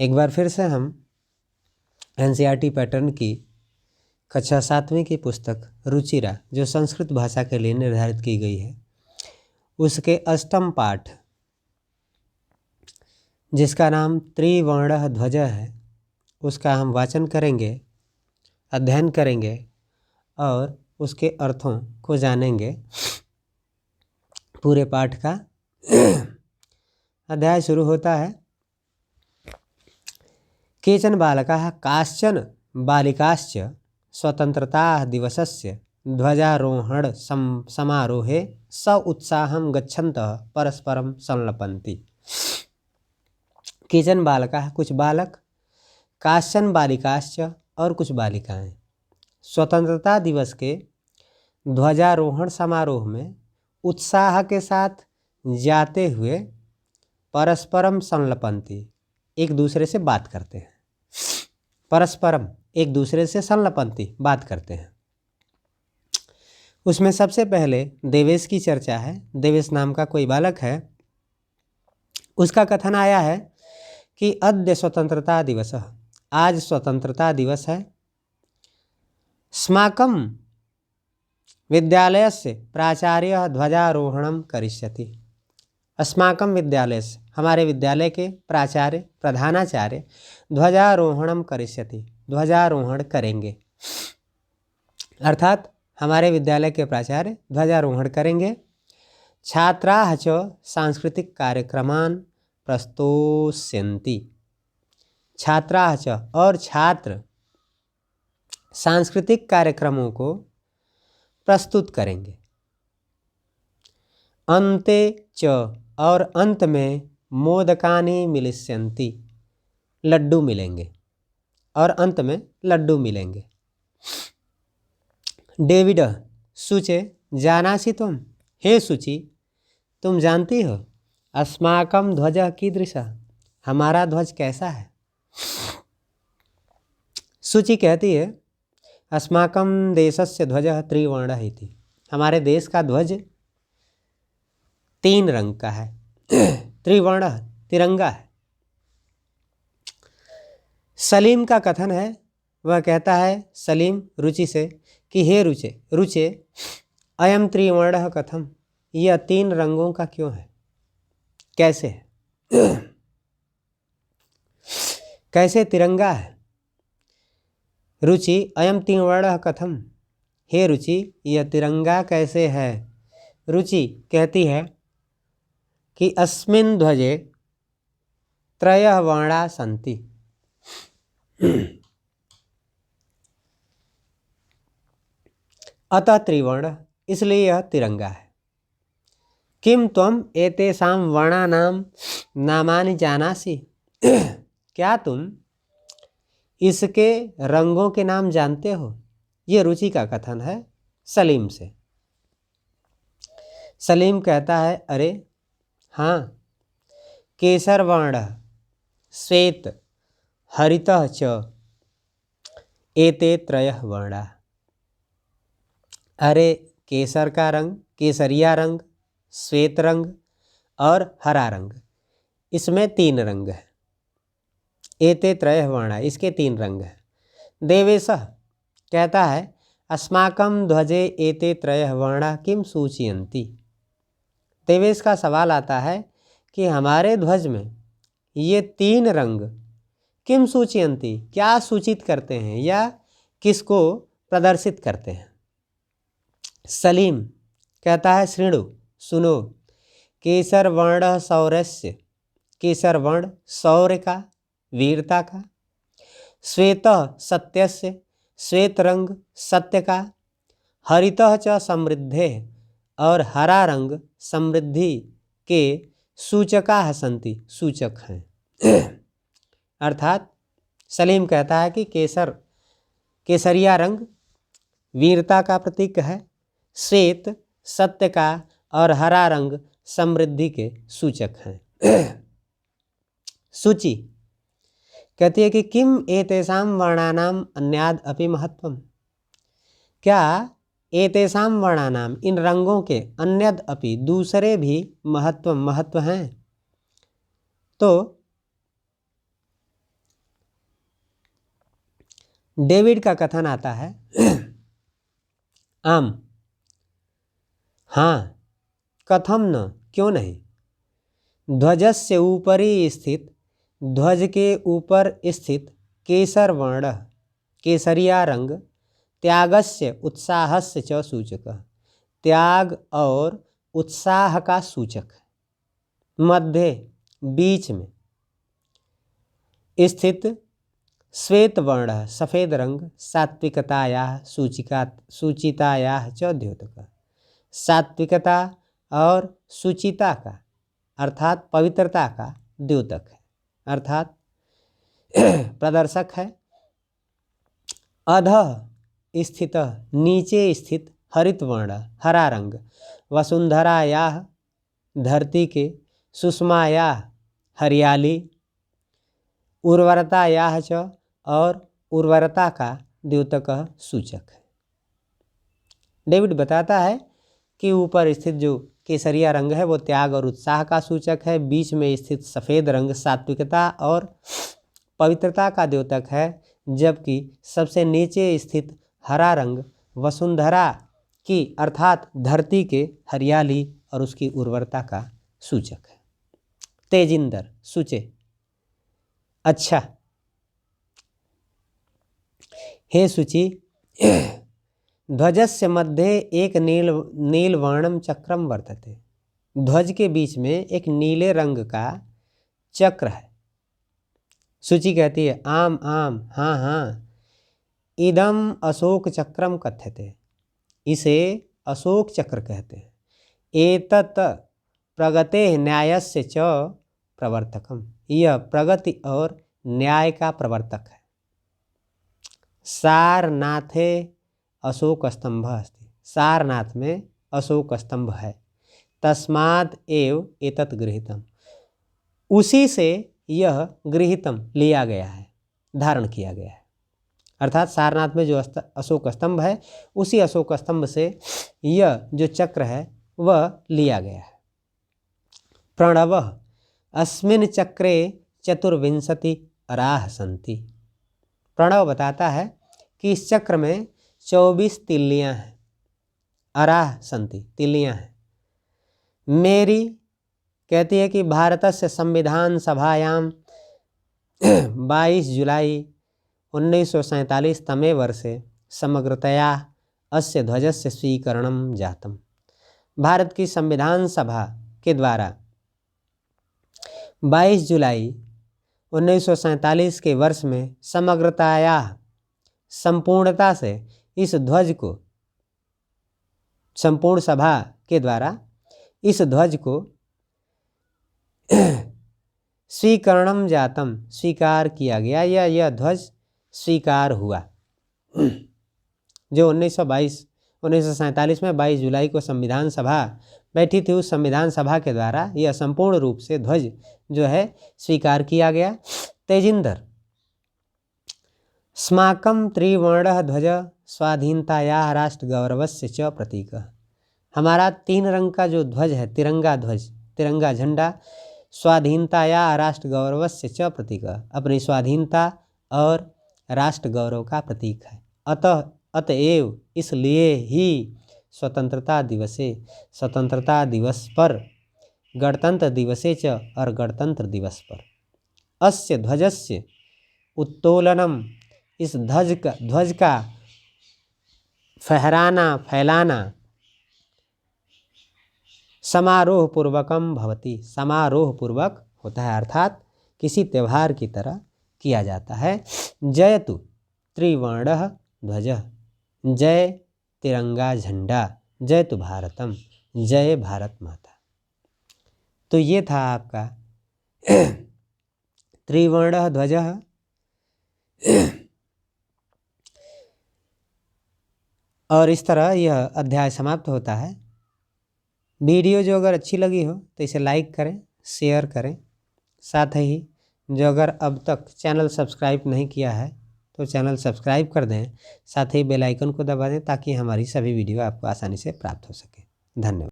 एक बार फिर से हम एनसीईआरटी पैटर्न की कक्षा 7वीं की पुस्तक रुचिरा, जो संस्कृत भाषा के लिए निर्धारित की गई है, उसके अष्टम पाठ जिसका नाम त्रिवर्णः ध्वज है, उसका हम वाचन करेंगे, अध्ययन करेंगे और उसके अर्थों को जानेंगे। पूरे पाठ का अध्याय शुरू होता है। केचन बालकाः काश्चन बालिकाश्च स्वतंत्रता दिवसस्य ध्वजारोहण समारोहे स उत्साहं गच्छन्तः परस्परं संलपन्ति। केचन बालकाः कुछ बालक, काश्चन बालिकाश्च और कुछ बालिकाएं, स्वतंत्रता दिवस के ध्वजारोहण समारोह में उत्साह के साथ जाते हुए परस्परम संलपन्ति, एक दूसरे से बात करते हैं। परस्परम, एक दूसरे से संलपन्ति, बात करते हैं। उसमें सबसे पहले देवेश की चर्चा है। देवेश नाम का कोई बालक है, उसका कथन आया है कि अद्य स्वतंत्रता दिवस, आज स्वतंत्रता दिवस है। स्माकं विद्यालयस्य प्राचार्यः ध्वजारोहणं करिष्यति। अस्माकं विद्यालयस्य, हमारे विद्यालय के प्राचार्य, प्रधानाचार्य ध्वजारोहणं करिष्यति, ध्वजारोहण करेंगे। अर्थात हमारे विद्यालय के प्राचार्य ध्वजारोहण करेंगे। छात्राः च सांस्कृतिक कार्यक्रमान् प्रस्तोष्यन्ति। छात्राः च, और छात्र सांस्कृतिक कार्यक्रमों को प्रस्तुत करेंगे। अन्ते च, और अंत में मोदकानि मिलिष्यन्ति, लड्डू मिलेंगे, और अंत में लड्डू मिलेंगे। डेविड शुचे जानासि त्वं, हे शुचि तुम जानती हो, अस्माकं ध्वजः कीदृशः, हमारा ध्वज कैसा है। शुचि कहती है, अस्माकं देशस्य ध्वजः त्रिवर्णः इति, हमारे देश का ध्वज 3 रंग का है। त्रिवर्णः, तिरंगा है। सलीम का कथन है, वह कहता है सलीम रुचि से कि हे रुचे अयम त्रिवर्णः कथम, यह 3 रंगों का क्यों है, कैसे है, कैसे तिरंगा है। रुचि अयम त्रिवर्णः कथम, हे रुचि यह तिरंगा कैसे है। रुचि कहती है कि अस्मिन् ध्वजे 3 वर्णा सन्ति, अतः त्रिवर्ण, इसलिए यह तिरंगा है। किम त्वम एतेषां वर्णानां नामानि जानासि, क्या तुम इसके रंगों के नाम जानते हो। ये रुचि का कथन है सलीम से। सलीम कहता है, अरे हाँ, केसर वर्ण, श्वेत, हरितः च एते 3 वर्णा। अरे केसर का रंग, केसरिया रंग, श्वेत रंग और हरा रंग, इसमें 3 रंग है। एते 3 वर्णा, इसके 3 रंग हैं। देवेशः कहता है, अस्माकं ध्वजे एते 3 वर्णा किम सूचयन्ति। देवेश का सवाल आता है कि हमारे ध्वज में ये 3 रंग किम सूचयन्ति, क्या सूचित करते हैं या किसको प्रदर्शित करते हैं। सलीम कहता है, शृणु, सुनो, केसर वर्ण शौर्यस्य, केसर वर्ण शौर्य का, वीरता का। श्वेत सत्यस्य, श्वेत रंग सत्य का। हरितः च समृद्धे, और हरा रंग समृद्धि के सूचकाः सन्ति, सूचक हैं। अर्थात सलीम कहता है कि केसरिया रंग वीरता का प्रतीक है, श्वेत सत्य का और हरा रंग समृद्धि के सूचक हैं। सूची कहती है कि किम एतेषां वर्णानाम अन्याद अपि महत्वम, क्या एतेषां वर्णानाम, इन रंगों के, अन्यद अपि, दूसरे भी महत्व हैं। तो डेविड का कथन आता है, आम, हाँ, कथम न, क्यों नहीं। ध्वजस्य ऊपरी स्थित, ध्वज के ऊपर स्थित केसर वर्ण, केसरिया रंग, त्यागस्य उत्साहस्य च सूचक, त्याग और उत्साह का सूचक। मध्य, बीच में स्थित श्वेत वर्ण, सफ़ेद रंग, सात्विकतायाः सूचितायाः च द्योतक, सात्विकता और सुचिता का अर्थात पवित्रता का द्योतक है, अर्थात प्रदर्शक है। अधः स्थित, नीचे स्थित हरित वर्ण, हरा रंग, वसुंधरायाः धरती के, सुषमायाः हरियाली, उर्वरतायाः च और उर्वरता का द्योतक सूचक है। डेविड बताता है कि ऊपर स्थित जो केसरिया रंग है वो त्याग और उत्साह का सूचक है, बीच में स्थित सफ़ेद रंग सात्विकता और पवित्रता का द्योतक है, जबकि सबसे नीचे स्थित हरा रंग वसुंधरा की अर्थात धरती के हरियाली और उसकी उर्वरता का सूचक है। तेजिंदर, सूचे, अच्छा, हे शुचि, ध्वजस्य मध्ये एक नीलवर्णम चक्रम वर्तते, ध्वज के बीच में एक नीले रंग का चक्र है। शुचि कहती है, आम आम, हाँ हाँ, इदम अशोक चक्रम कथ्यते, इसे अशोक चक्र कहते हैं। एतत् प्रगते न्यायस्य च प्रवर्तकम, यह प्रगति और न्याय का प्रवर्तक है। सारनाथे अशोक स्तंभ अस्ति, सारनाथ में अशोक स्तंभ है। तस्मात् एव एतत् गृहीतम, उसी से यह गृहीतम लिया गया है, धारण किया गया है। अर्थात सारनाथ में जो अशोक स्तंभ है उसी अशोक स्तंभ से यह जो चक्र है वह लिया गया है। प्रणवः अस्मिन् चक्रे 24 अराह सन्ति, प्रणव बताता है कि इस चक्र में 24 तिल्लियाँ हैं, अराह सन्ति, तिल्लियाँ हैं। मेरी कहती है कि भारतस्य संविधान सभायां 22 जुलाई 1947 तमे वर्षे समग्रतया अस्य ध्वजस्य स्वीकरणं जातम, भारत की संविधान सभा के द्वारा 22 जुलाई 1947 के वर्ष में समग्रताया, संपूर्णता से इस ध्वज को, संपूर्ण सभा के द्वारा इस ध्वज को स्वीकरणम जातम, स्वीकार किया गया, या यह ध्वज स्वीकार हुआ। जो 1947 में 22 जुलाई को संविधान सभा बैठी थी, उस संविधान सभा के द्वारा यह संपूर्ण रूप से ध्वज जो है स्वीकार किया गया। तेजिंदर, स्माकं त्रिवर्णः ध्वज स्वाधीनतायाः राष्ट्र गौरवस्य च प्रतीक, हमारा 3 रंग का जो ध्वज है, तिरंगा ध्वज, तिरंगा झंडा, स्वाधीनतायाः राष्ट्र गौरवस्य च प्रतीक, अपनी स्वाधीनता और राष्ट्र गौरव का प्रतीक है। अतएव इसलिए ही स्वतंत्रता दिवस पर, गणतंत्र दिवसे च, और गणतंत्र दिवस पर अस्य ध्वजस्य उत्तोलनम, इस ध्वज का फैलाना समारोह पूर्वकम भवति, समारोह पूर्वक होता है, अर्थात किसी त्यौहार की तरह किया जाता है। जयतु त्रिवर्णः ध्वजः, जय तिरंगा झंडा, जयतु भारतम, जय भारत माता। तो ये था आपका त्रिवर्णः ध्वजः। और इस तरह यह अध्याय समाप्त होता है। वीडियो जो अगर अच्छी लगी हो तो इसे लाइक करें, शेयर करें, साथ ही जो अगर अब तक चैनल सब्सक्राइब नहीं किया है तो चैनल सब्सक्राइब कर दें, साथ ही बेल आइकन को दबा दें ताकि हमारी सभी वीडियो आपको आसानी से प्राप्त हो सके। धन्यवाद।